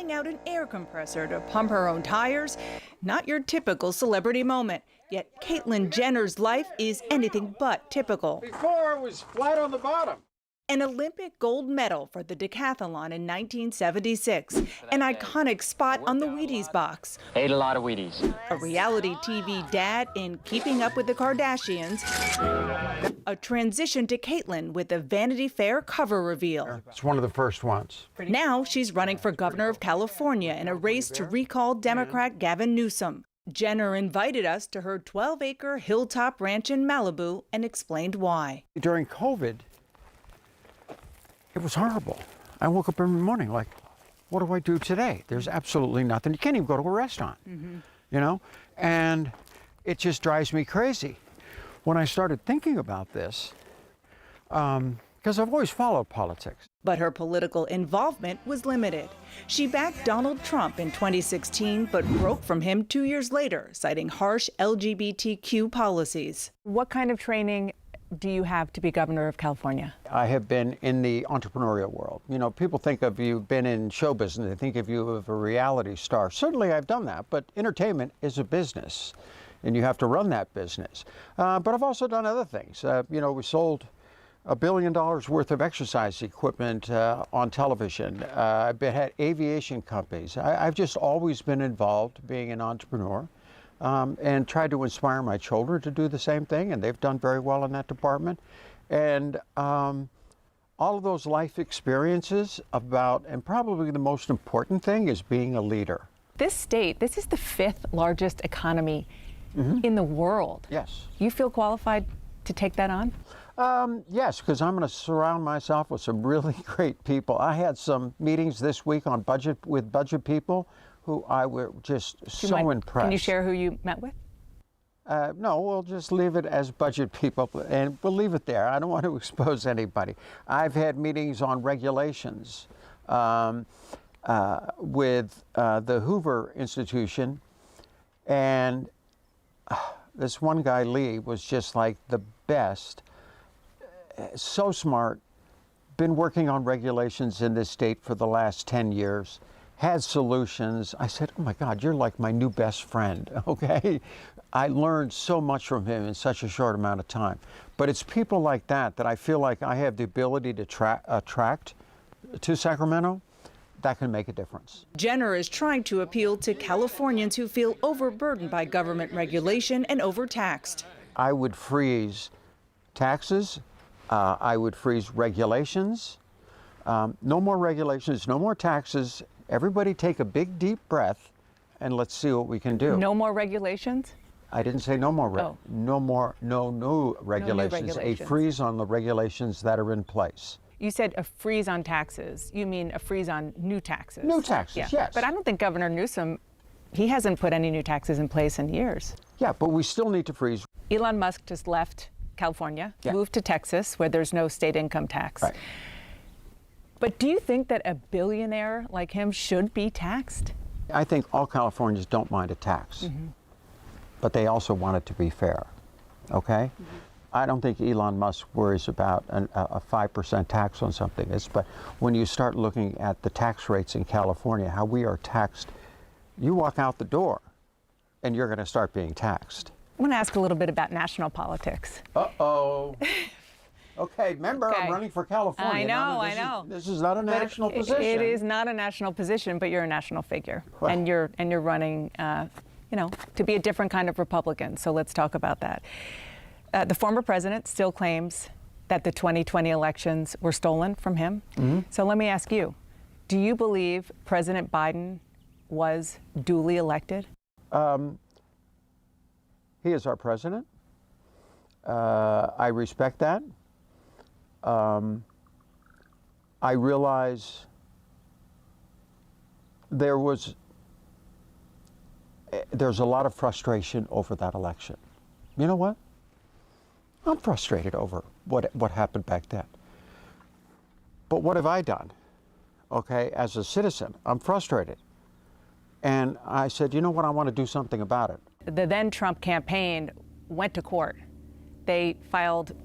breaking out an air compressor to pump her own tires. Not your typical celebrity moment. Yet Caitlyn Jenner's life is anything but typical. Before it was flat on the bottom. An Olympic gold medal for the decathlon in 1976. An iconic spot on the Wheaties box. Ate a lot of Wheaties. A reality TV dad in Keeping Up with the Kardashians. A transition to Caitlyn with a Vanity Fair cover reveal. It's one of the first ones. Now she's running for governor of California in a race to recall Democrat Gavin Newsom. Jenner invited us to her 12-acre hilltop ranch in Malibu and explained why. During COVID, it was horrible. I woke up every morning like, what do I do today? There's absolutely nothing. You can't even go to a restaurant, you know? And it just drives me crazy. When I started thinking about this, because I've always followed politics. But her political involvement was limited. She backed Donald Trump in 2016, but broke from him 2 years later, citing harsh LGBTQ policies. What kind of training do you have to be governor of California? I have been in the entrepreneurial world. You know, people think of you been in show business, they think of you as a reality star. Certainly I've done that, but entertainment is a business, and you have to run that business. But I've also done other things. You know, we sold $1 billion worth of exercise equipment on television. I've had aviation companies. I've just always been involved being an entrepreneur. And tried to inspire my children to do the same thing, and they've done very well in that department. And all of those life experiences and probably the most important thing is being a leader. This state, this is the 5th largest economy in the world. Yes. You feel qualified to take that on? Yes, because I'm going to surround myself with some really great people. I had some meetings this week on with budget people who I were just so impressed. Can you share who you met with? No, we'll just leave it as budget people, and we'll leave it there. I don't want to expose anybody. I've had meetings on regulations with the Hoover Institution, and this one guy, Lee, was just like the best, so smart, been working on regulations in this state for the last 10 years. Had solutions. I said, oh my God, you're like my new best friend, okay? I learned so much from him in such a short amount of time. But it's people like that that I feel like I have the ability to attract to Sacramento that can make a difference. Jenner is trying to appeal to Californians who feel overburdened by government regulation and overtaxed. I would freeze taxes. I would freeze regulations. No more regulations, no more taxes. Everybody take a big, deep breath, and let's see what we can do. No more regulations? I didn't say no more. No new regulations. A freeze on the regulations that are in place. You said a freeze on taxes. You mean a freeze on new taxes? New taxes, yes. But I don't think Governor Newsom, he hasn't put any new taxes in place in years. Yeah, but we still need to freeze. Elon Musk just left California, moved to Texas, where there's no state income tax. Right. But do you think that a billionaire like him should be taxed? I think all Californians don't mind a tax, but they also want it to be fair, okay? I don't think Elon Musk worries about a 5% tax on something. But when you start looking at the tax rates in California, how we are taxed, you walk out the door and you're going to start being taxed. I want to ask a little bit about national politics. Uh-oh. Okay, remember, I'm running for California. I know. This is not a national position. It is not a national position, but you're a national figure, and you're running, you know, to be a different kind of Republican. So let's talk about that. The former president still claims that the 2020 elections were stolen from him. So let me ask you: do you believe President Biden was duly elected? He is our president. I respect that. I realize there's a lot of frustration over that election. You know what? I'm frustrated over what happened back then. But what have I done? Okay, as a citizen, I'm frustrated. And I said, you know what, I want to do something about it. The then Trump campaign went to court. They filed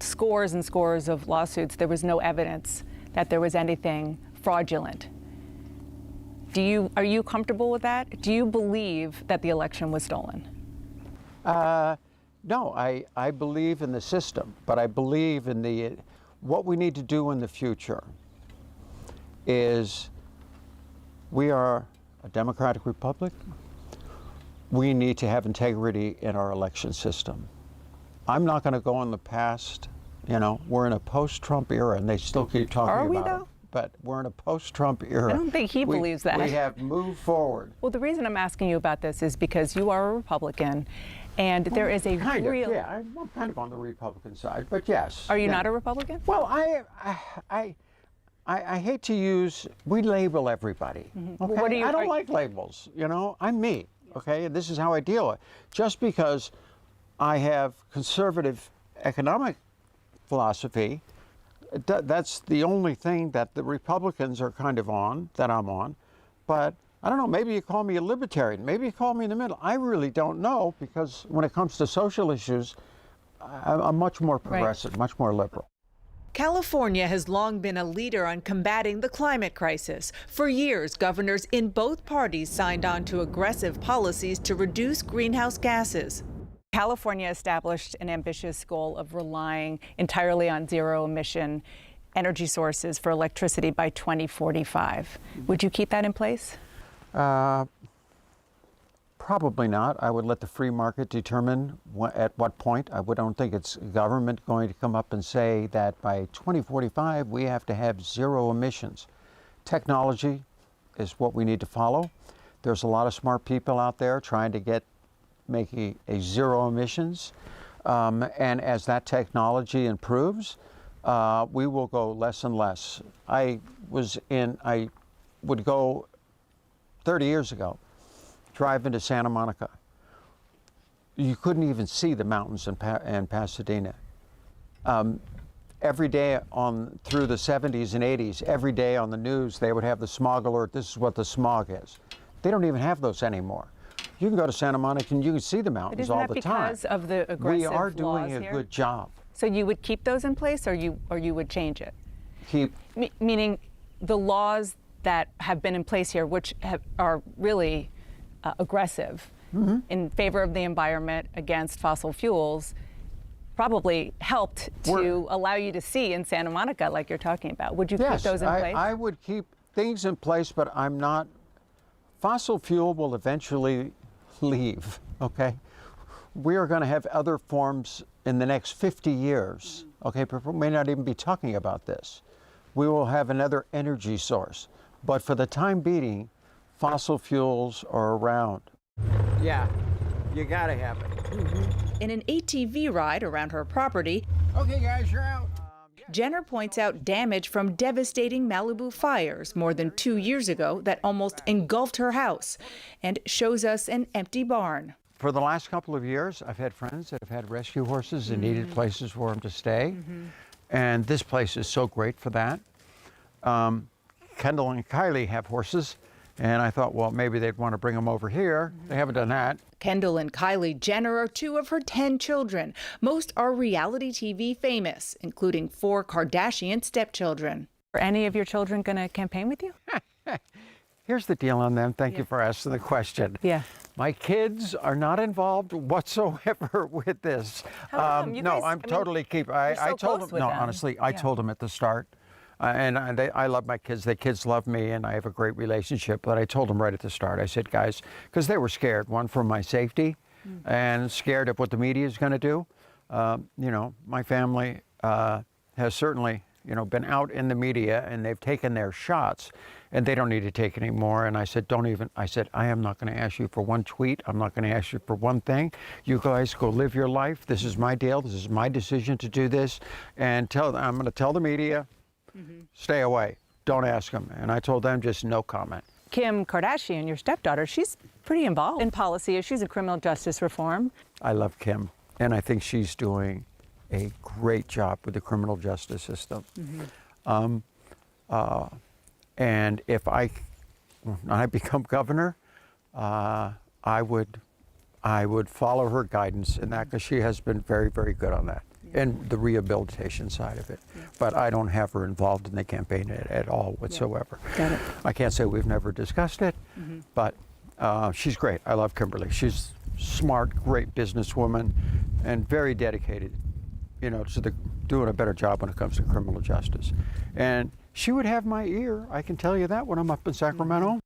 scores and scores of lawsuits. There was no evidence that there was anything fraudulent. Are you comfortable with that? Do you believe that the election was stolen? No, I believe in the system, but I believe in what we need to do in the future is we are a democratic republic. We need to have integrity in our election system. I'm not going to go in the past. You know, we're in a post-Trump era, and they still keep talking about it. Are we, though? But we're in a post-Trump era. I don't think he believes that. We have moved forward. Well, the reason I'm asking you about this is because you are a Republican, and there is a real... Yeah, I'm kind of on the Republican side, but yes. Are you not a Republican? Well, I hate to use, we label everybody. Mm-hmm. Okay? Well, I don't like labels, you know, I'm me, okay? And this is how I deal with it. Just because I have conservative economic philosophy, that's the only thing that the Republicans are kind of on, that I'm on. But I don't know, maybe you call me a libertarian, maybe you call me in the middle. I really don't know, because when it comes to social issues, I'm much more progressive, much more liberal. California has long been a leader on combating the climate crisis. For years, governors in both parties signed on to aggressive policies to reduce greenhouse gases. California established an ambitious goal of relying entirely on zero-emission energy sources for electricity by 2045. Would you keep that in place? Probably not. I would let the free market determine at what point. I don't think it's government going to come up and say that by 2045 we have to have zero emissions. Technology is what we need to follow. There's a lot of smart people out there trying to make a zero emissions. And as that technology improves, we will go less and less. I would go 30 years ago, drive into Santa Monica. You couldn't even see the mountains in Pasadena. Every day through the 70s and 80s, every day on the news, they would have the smog alert. This is what the smog is. They don't even have those anymore. You can go to Santa Monica and you can see the mountains all the time. Because of the aggressive We are laws doing a here? good job. So you would keep those in place, or you would change it? Keep. Meaning the laws that have been in place here, which are really aggressive in favor of the environment, against fossil fuels, probably helped to allow you to see in Santa Monica like you're talking about. Would you keep those in place? I would keep things in place, but I'm not. Fossil fuel will eventually leave, okay? We are going to have other forms in the next 50 years, okay? We may not even be talking about this. We will have another energy source. But for the time being, fossil fuels are around. Yeah, you got to have it. In an ATV ride around her property, Okay, guys, you're out. Jenner points out damage from devastating Malibu fires more than 2 years ago that almost engulfed her house, and shows us an empty barn. For the last couple of years, I've had friends that have had rescue horses and needed places for them to stay. And this place is so great for that. Kendall and Kylie have horses, and I thought, well, maybe they'd want to bring them over here. They haven't done that. Kendall and Kylie Jenner are 2 of her 10 children. Most are reality TV famous, including 4 Kardashian stepchildren. Are any of your children going to campaign with you? Here's the deal on them. Thank you for asking the question. Yeah. My kids are not involved whatsoever with this. How come? No, I'm totally keep. I so told close them. with No, them. honestly, I told them at the start, I love my kids. The kids love me, and I have a great relationship. But I told them right at the start. I said, guys, because they were scared. One, for my safety, and scared of what the media is going to do. You know, my family has certainly, you know, been out in the media, and they've taken their shots, and they don't need to take any more. And I said, I am not going to ask you for one tweet. I'm not going to ask you for one thing. You guys go live your life. This is my deal. This is my decision to do this. And I'm going to tell the media, stay away. Don't ask them. And I told them just no comment. Kim Kardashian, your stepdaughter, she's pretty involved in policy issues and criminal justice reform. I love Kim, and I think she's doing a great job with the criminal justice system. And if when I become governor, I would follow her guidance in that, because she has been very, very good on that. and the rehabilitation side of it. But I don't have her involved in the campaign at all whatsoever. Got it. I can't say we've never discussed it, but she's great. I love Kimberly. She's smart, great businesswoman, and very dedicated, you know, to doing a better job when it comes to criminal justice. And she would have my ear, I can tell you that, when I'm up in Sacramento.